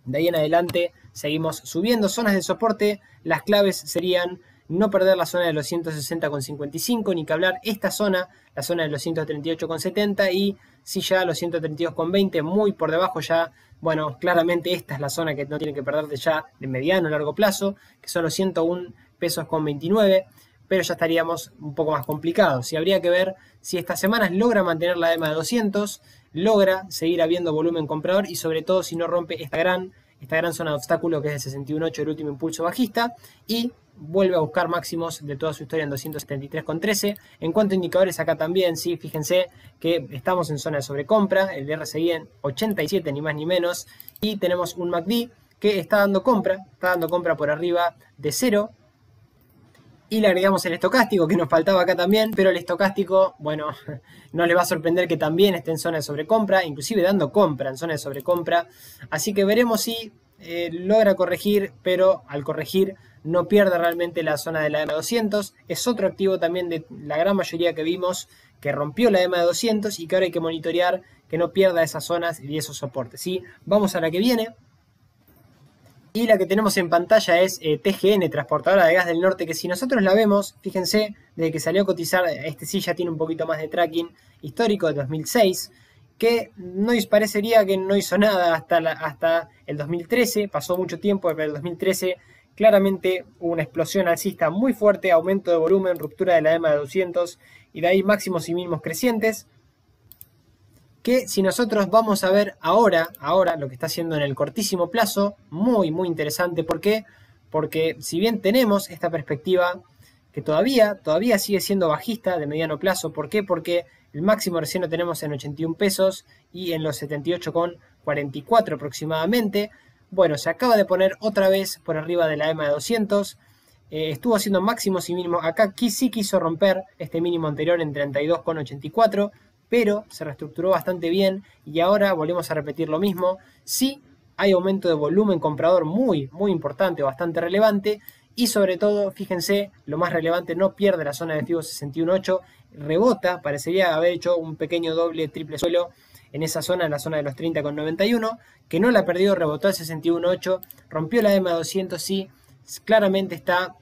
de ahí en adelante seguimos subiendo. Zonas de soporte, las claves serían no perder la zona de los 160,55, ni que hablar esta zona, la zona de los 138,70 y si ya los 132,20 muy por debajo ya, bueno, claramente esta es la zona que no tienen que perder ya de mediano a largo plazo, que son los 101 pesos con 29, pero ya estaríamos un poco más complicados. Y habría que ver si estas semanas logra mantener la EMA de 200, logra seguir habiendo volumen comprador y sobre todo si no rompe esta gran esta gran zona de obstáculo que es el 61.8, el último impulso bajista, y vuelve a buscar máximos de toda su historia en 273,13. En cuanto a indicadores acá también, sí, fíjense que estamos en zona de sobrecompra, el RSI en 87 ni más ni menos, y tenemos un MACD que está dando compra por arriba de 0. Y le agregamos el estocástico que nos faltaba acá también, pero el estocástico, bueno, no les va a sorprender que también esté en zona de sobrecompra, inclusive dando compra en zona de sobrecompra. Así que veremos si logra corregir, pero al corregir no pierde realmente la zona de la EMA 200. Es otro activo también de la gran mayoría que vimos que rompió la EMA 200 y que ahora hay que monitorear que no pierda esas zonas y esos soportes, ¿sí? Vamos a la que viene. Y la que tenemos en pantalla es TGN, Transportadora de Gas del Norte, que si nosotros la vemos, fíjense, desde que salió a cotizar, este sí ya tiene un poquito más de tracking histórico de 2006, que no parecería que no hizo nada hasta el 2013, pasó mucho tiempo, pero el 2013 claramente hubo una explosión alcista muy fuerte, aumento de volumen, ruptura de la EMA de 200 y de ahí máximos y mínimos crecientes. Que si nosotros vamos a ver ahora lo que está haciendo en el cortísimo plazo, muy interesante. ¿Por qué? Porque si bien tenemos esta perspectiva que todavía sigue siendo bajista de mediano plazo, ¿por qué? Porque el máximo recién lo tenemos en 81 pesos y en los 78,44 aproximadamente. Bueno, se acaba de poner otra vez por arriba de la EMA de 200. Estuvo haciendo máximos y mínimos. Acá sí quiso romper este mínimo anterior en 32,84. Pero se reestructuró bastante bien y ahora volvemos a repetir lo mismo. Sí hay aumento de volumen comprador muy importante, bastante relevante, y sobre todo, fíjense, lo más relevante, no pierde la zona de FIBO 61.8, rebota, parecería haber hecho un pequeño doble, triple suelo en esa zona, en la zona de los 30,91, que no la perdió, rebotó al 61.8, rompió la EMA 200 y claramente está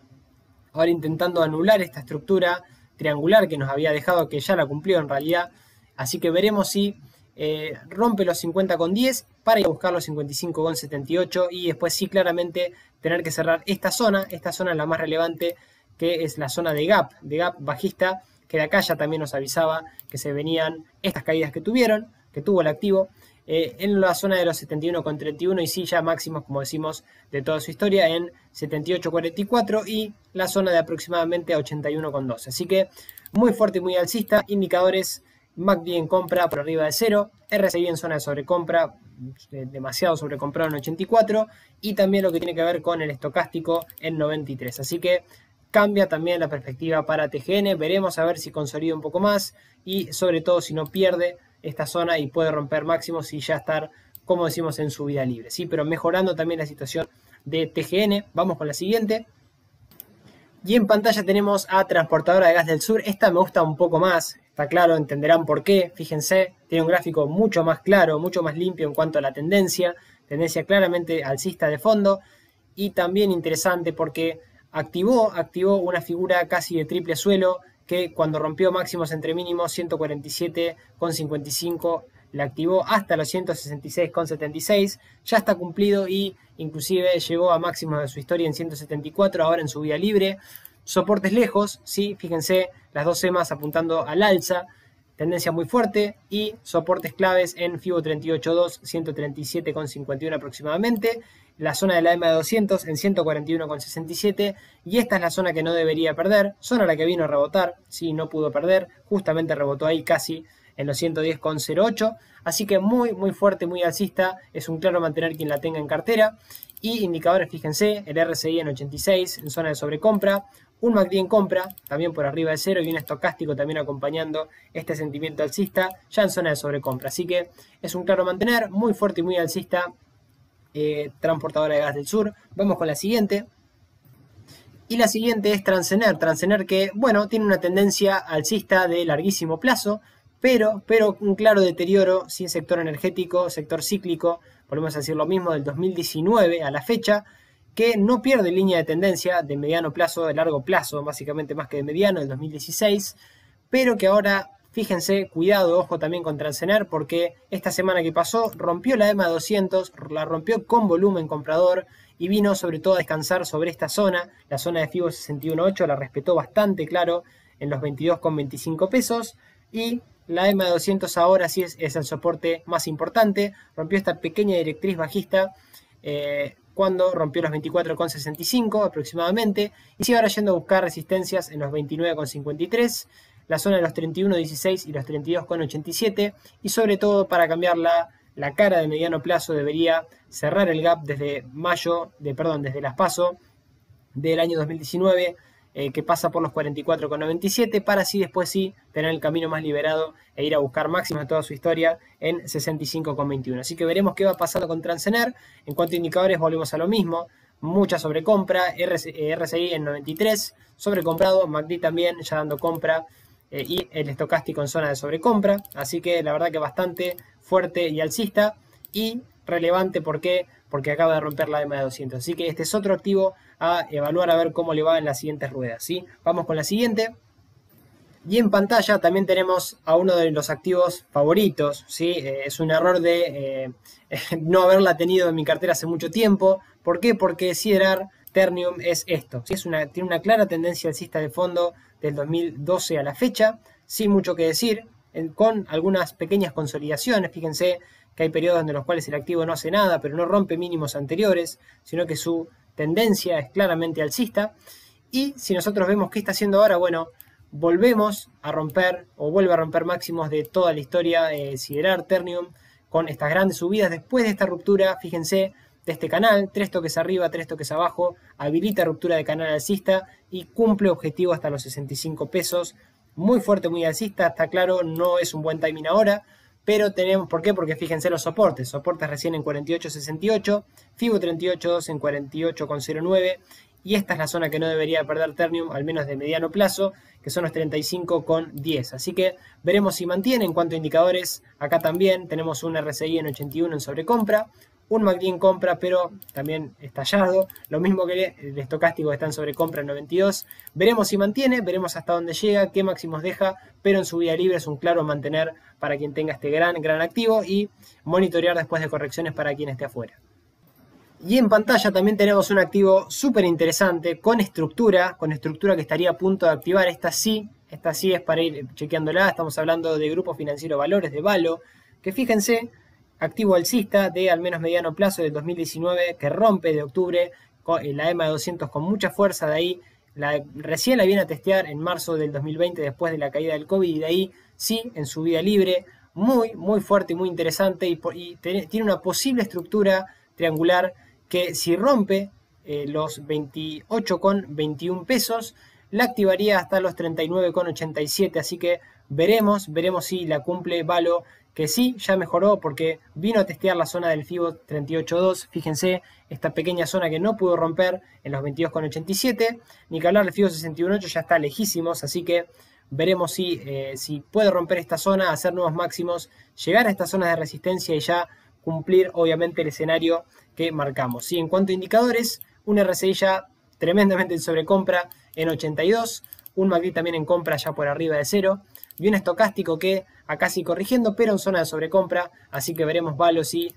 ahora intentando anular esta estructura triangular que nos había dejado, que ya la cumplió en realidad. Así que veremos si rompe los 50,10 para ir a buscar los 55,78 y después sí claramente tener que cerrar esta zona es la más relevante, que es la zona de gap bajista, que de acá ya también nos avisaba que se venían estas caídas que tuvo el activo en la zona de los 71,31 y sí ya máximos, como decimos, de toda su historia en 78,44 y la zona de aproximadamente 81,12. Así que muy fuerte y muy alcista, indicadores MACD en compra por arriba de 0, RSI en zona de sobrecompra, demasiado sobrecomprado en 84, y también lo que tiene que ver con el estocástico en 93. Así que cambia también la perspectiva para TGN, veremos a ver si consolida un poco más y sobre todo si no pierde esta zona y puede romper máximos y ya estar, como decimos, en subida libre. ¿Sí? Pero mejorando también la situación de TGN. Vamos con la siguiente. Y en pantalla tenemos a Transportadora de Gas del Sur. Esta me gusta un poco más, está claro, entenderán por qué. Fíjense, tiene un gráfico mucho más claro, mucho más limpio en cuanto a la tendencia claramente alcista de fondo. Y también interesante porque activó una figura casi de triple suelo que cuando rompió máximos entre mínimos 147,55 la activó hasta los 166,76, ya está cumplido y inclusive llegó a máximos de su historia en 174, ahora en subida libre. Soportes lejos, ¿sí? Fíjense, las dos EMAs apuntando al alza, tendencia muy fuerte, y soportes claves en FIBO 38.2, 137,51 aproximadamente, la zona de la EMA de 200 en 141,67, y esta es la zona que no debería perder, zona a la que vino a rebotar, sí, no pudo perder, justamente rebotó ahí casi en los 110,08, así que muy fuerte, muy alcista, es un claro mantener quien la tenga en cartera. Y indicadores, fíjense, el RSI en 86 en zona de sobrecompra, un MACD en compra, también por arriba de 0 y un estocástico también acompañando este sentimiento alcista, ya en zona de sobrecompra. Así que es un claro mantener, muy fuerte y muy alcista, Transportadora de Gas del Sur. Vamos con la siguiente. Y la siguiente es Transener que, bueno, tiene una tendencia alcista de larguísimo plazo, pero un claro deterioro, sin sector energético, sector cíclico, volvemos a decir lo mismo, del 2019 a la fecha, que no pierde línea de tendencia de mediano plazo, de largo plazo, básicamente más que de mediano, del 2016, pero que ahora, fíjense, cuidado, ojo también con Transener, porque esta semana que pasó rompió la EMA 200, la rompió con volumen comprador y vino sobre todo a descansar sobre esta zona, la zona de FIBO 61.8, la respetó bastante claro en los 22,25 pesos y la EMA 200 ahora sí es el soporte más importante, rompió esta pequeña directriz bajista cuando rompió los 24,65 aproximadamente, y sigue ahora yendo a buscar resistencias en los 29,53, la zona de los 31,16 y los 32,87, y sobre todo para cambiar la cara de mediano plazo debería cerrar el gap desde desde las PASO del año 2019, que pasa por los 44,97, para así después sí tener el camino más liberado e ir a buscar máximos de toda su historia en 65,21. Así que veremos qué va pasando con Transener. En cuanto a indicadores volvemos a lo mismo, mucha sobrecompra, RSI en 93, sobrecomprado, MACD también ya dando compra, y el estocástico en zona de sobrecompra, así que la verdad que bastante fuerte y alcista, y relevante porque acaba de romper la EMA de 200, así que este es otro activo a evaluar a ver cómo le va en las siguientes ruedas, ¿sí? Vamos con la siguiente. Y en pantalla también tenemos a uno de los activos favoritos, ¿sí? Es un error de no haberla tenido en mi cartera hace mucho tiempo. ¿Por qué? Porque Siderar Ternium es esto, ¿sí? Tiene una clara tendencia alcista de fondo del 2012 a la fecha, sin mucho que decir, con algunas pequeñas consolidaciones. Fíjense que hay periodos en los cuales el activo no hace nada, pero no rompe mínimos anteriores, sino que su tendencia es claramente alcista. Y si nosotros vemos qué está haciendo ahora, bueno, volvemos a romper, o vuelve a romper máximos de toda la historia de Siderar Ternium, con estas grandes subidas. Después de esta ruptura, fíjense, de este canal, 3 toques arriba, 3 toques abajo, habilita ruptura de canal alcista y cumple objetivo hasta los 65 pesos. Muy fuerte, muy alcista, está claro, no es un buen timing ahora, pero tenemos, ¿por qué? Porque fíjense los soportes recién en 48,68, FIBO 38,2 en 48,09, y esta es la zona que no debería perder Ternium, al menos de mediano plazo, que son los 35,10. Así que veremos si mantiene. En cuanto a indicadores, acá también tenemos un RSI en 81 en sobrecompra, un MACD en compra, pero también estallado. Lo mismo que el estocástico, está en sobrecompra en 92. Veremos si mantiene, veremos hasta dónde llega, qué máximos deja, pero en subida libre es un claro mantener para quien tenga este gran activo, y monitorear después de correcciones para quien esté afuera. Y en pantalla también tenemos un activo súper interesante, con estructura que estaría a punto de activar. Esta sí es para ir chequeándola. Estamos hablando de Grupo Financiero Valores, de Valo, que fíjense, activo alcista de al menos mediano plazo del 2019, que rompe de octubre la EMA de 200 con mucha fuerza. De ahí recién la viene a testear en marzo del 2020, después de la caída del COVID, y de ahí sí, en subida libre, muy fuerte y muy interesante, y tiene una posible estructura triangular que, si rompe los 28,21 pesos, la activaría hasta los 39,87, así que veremos si la cumple Valo, que sí, ya mejoró porque vino a testear la zona del FIBO 38,2, fíjense, esta pequeña zona que no pudo romper en los 22,87, ni que hablar del FIBO 61,8, ya está lejísimos, así que veremos si puede romper esta zona, hacer nuevos máximos, llegar a estas zonas de resistencia y ya cumplir obviamente el escenario que marcamos. ¿Sí? En cuanto a indicadores, un RSI ya tremendamente en sobrecompra en 82, un MACD también en compra ya por arriba de 0, y un estocástico que acá sigue corrigiendo, pero en zona de sobrecompra, así que veremos Valo si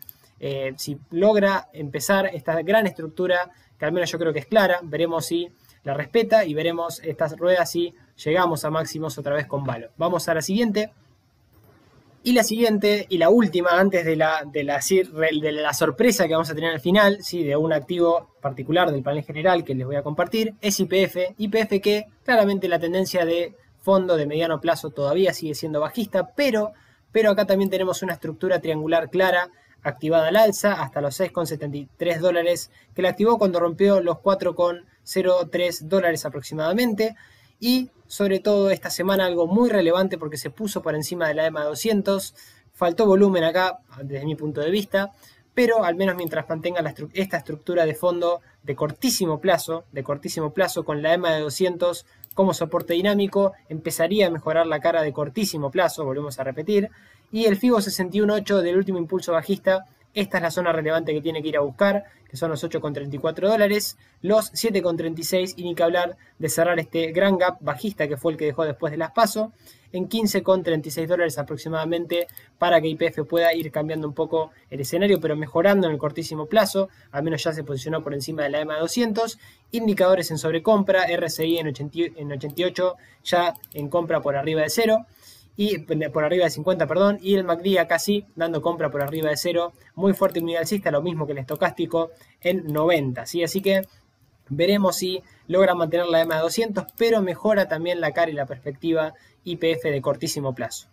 logra empezar esta gran estructura, que al menos yo creo que es clara. Veremos si la respeta y veremos estas ruedas si llegamos a máximos otra vez con Valo. Vamos a la siguiente. Y la siguiente y la última, antes de la sorpresa que vamos a tener al final, ¿sí? De un activo particular del panel general que les voy a compartir, es YPF. YPF, que claramente la tendencia de fondo de mediano plazo todavía sigue siendo bajista, pero acá también tenemos una estructura triangular clara, activada al alza hasta los 6,73 dólares, que la activó cuando rompió los 4,03 dólares aproximadamente. Y sobre todo esta semana algo muy relevante, porque se puso por encima de la EMA 200, faltó volumen acá desde mi punto de vista, pero al menos mientras mantenga esta estructura de fondo de cortísimo plazo con la EMA de 200 como soporte dinámico, empezaría a mejorar la cara de cortísimo plazo, volvemos a repetir, y el FIBO 61,8 del último impulso bajista. Esta es la zona relevante que tiene que ir a buscar, que son los 8,34 dólares, los 7,36, y ni que hablar de cerrar este gran gap bajista que fue el que dejó después de las PASO, en 15,36 dólares aproximadamente, para que YPF pueda ir cambiando un poco el escenario, pero mejorando en el cortísimo plazo. Al menos ya se posicionó por encima de la EMA 200, indicadores en sobrecompra, RSI en 88, ya en compra por arriba de 0. y por arriba de 50, perdón, y el MACD acá sí, dando compra por arriba de 0, muy fuerte unidad alcista, lo mismo que el estocástico en 90, ¿sí? Así que veremos si logra mantener la EMA de 200, pero mejora también la cara y la perspectiva YPF de cortísimo plazo.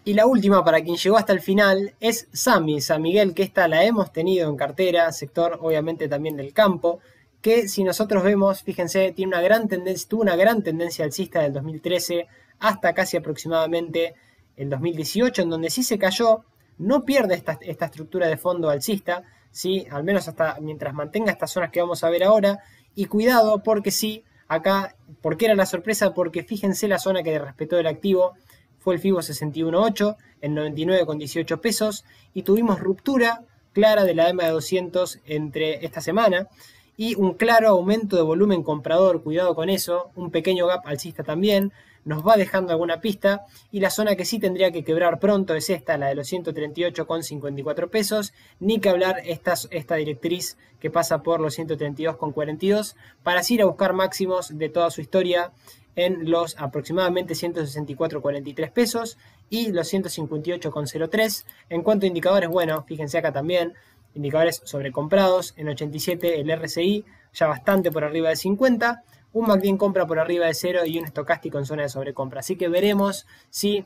Y la última, para quien llegó hasta el final, es SAMI, San Miguel, que esta la hemos tenido en cartera, sector obviamente también del campo, que si nosotros vemos, fíjense, tiene una gran tendencia, tuvo una gran tendencia alcista del 2013 hasta casi aproximadamente el 2018, en donde sí se cayó, no pierde esta estructura de fondo alcista, ¿sí? Al menos hasta mientras mantenga estas zonas que vamos a ver ahora, y cuidado porque sí, acá, ¿por qué era la sorpresa? Porque fíjense la zona que respetó el activo, fue el FIBO 61.8 en 99,18 pesos y tuvimos ruptura clara de la EMA de 200 entre esta semana y un claro aumento de volumen comprador, cuidado con eso, un pequeño gap alcista también, nos va dejando alguna pista y la zona que sí tendría que quebrar pronto es esta, la de los 138,54 pesos, ni que hablar esta directriz que pasa por los 132,42 para así ir a buscar máximos de toda su historia en los aproximadamente 164,43 pesos y los 158,03. En cuanto a indicadores, bueno, fíjense acá también, indicadores sobrecomprados, en 87 el RSI, ya bastante por arriba de 50, un MACD en compra por arriba de 0 y un estocástico en zona de sobrecompra. Así que veremos si,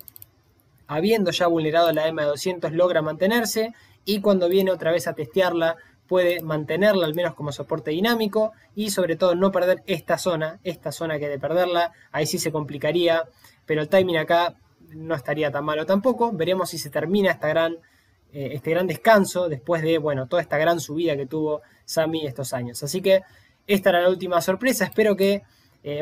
habiendo ya vulnerado la EMA de 200, logra mantenerse y cuando viene otra vez a testearla, puede mantenerla al menos como soporte dinámico y sobre todo no perder esta zona que de perderla, ahí sí se complicaría, pero el timing acá no estaría tan malo tampoco. Veremos si se termina este gran descanso después de, bueno, toda esta gran subida que tuvo SAMI estos años. Así que esta era la última sorpresa, espero que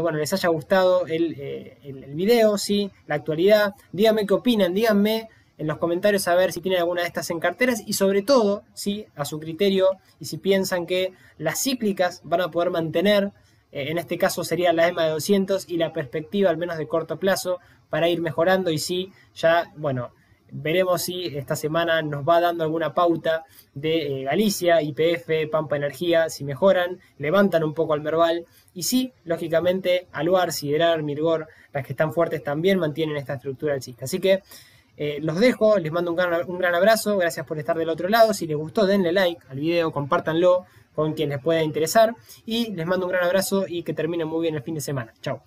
bueno, les haya gustado el video, ¿sí? La actualidad, díganme qué opinan, díganme en los comentarios a ver si tienen alguna de estas en carteras y sobre todo, ¿sí? A su criterio y si piensan que las cíclicas van a poder mantener, en este caso sería la EMA de 200 y la perspectiva al menos de corto plazo para ir mejorando y si ya, bueno, veremos si esta semana nos va dando alguna pauta de Galicia, YPF, Pampa Energía, si mejoran, levantan un poco al Merval y si, lógicamente, Aluar, Siderar, Mirgor, las que están fuertes también mantienen esta estructura alcista. Así que los dejo, les mando un gran abrazo, gracias por estar del otro lado, si les gustó denle like al video, compártanlo con quien les pueda interesar y les mando un gran abrazo y que terminen muy bien el fin de semana. Chao.